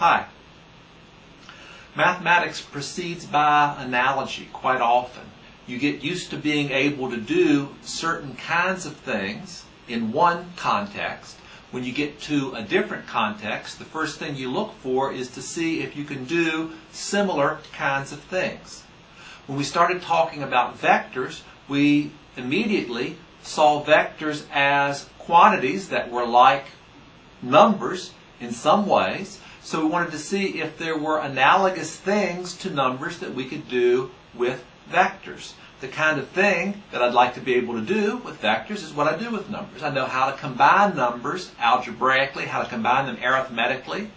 Hi. Mathematics proceeds by analogy quite often. You get used to being able to do certain kinds of things in one context. When you get to a different context, the first thing you look for is to see if you can do similar kinds of things. When we started talking about vectors, we immediately saw vectors as quantities that were like numbers in some ways. So we wanted to see if there were analogous things to numbers that we could do with vectors. The kind of thing that I'd like to be able to do with vectors is what I do with numbers. I know how to combine numbers algebraically, how to combine them arithmetically.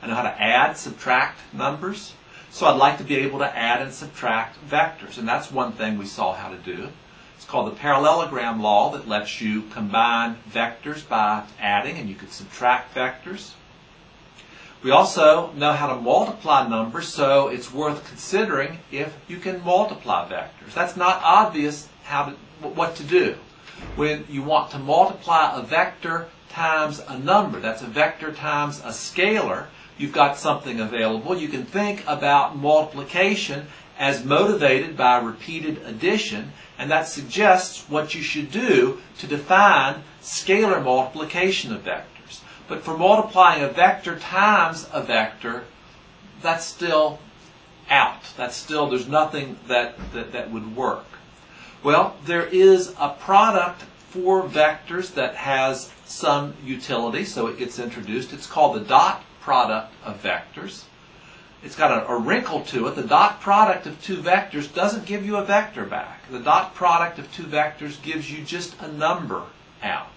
I know how to add, subtract numbers. So I'd like to be able to add and subtract vectors. And that's one thing we saw how to do. It's called the parallelogram law that lets you combine vectors by adding, and you could subtract vectors. We also know how to multiply numbers, so it's worth considering if you can multiply vectors. That's not obvious what to do. When you want to multiply a vector times a number, that's a vector times a scalar, you've got something available. You can think about multiplication as motivated by repeated addition, and that suggests what you should do to define scalar multiplication of vectors. But for multiplying a vector times a vector, that's still out. There's nothing that would work. Well, there is a product for vectors that has some utility, so it gets introduced. It's called the dot product of vectors. It's got a wrinkle to it. The dot product of two vectors doesn't give you a vector back. The dot product of two vectors gives you just a number out.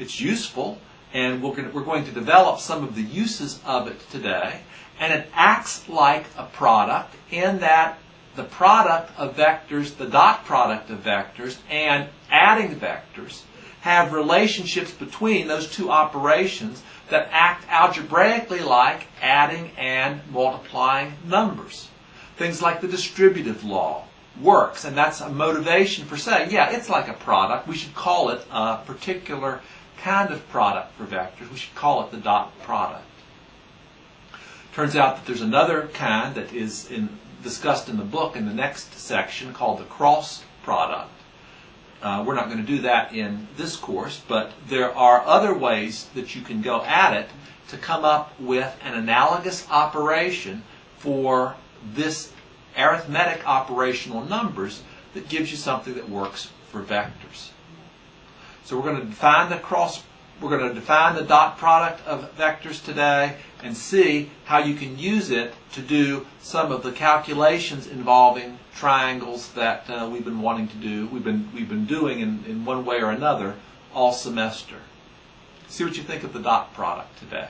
It's useful, and we're going to develop some of the uses of it today. And it acts like a product in that the product of vectors, the dot product of vectors, and adding vectors have relationships between those two operations that act algebraically like adding and multiplying numbers. Things like the distributive law works, and that's a motivation for saying, yeah, it's like a product. We should call it a particular kind of product for vectors. We should call it the dot product. Turns out that there's another kind that is discussed in the book in the next section called the cross product. We're not going to do that in this course, but there are other ways that you can go at it to come up with an analogous operation for this arithmetic operational numbers that gives you something that works for vectors. So we're going to define the dot product of vectors today and see how you can use it to do some of the calculations involving triangles that we've been wanting to do. We've been doing in one way or another all semester. See what you think of the dot product today.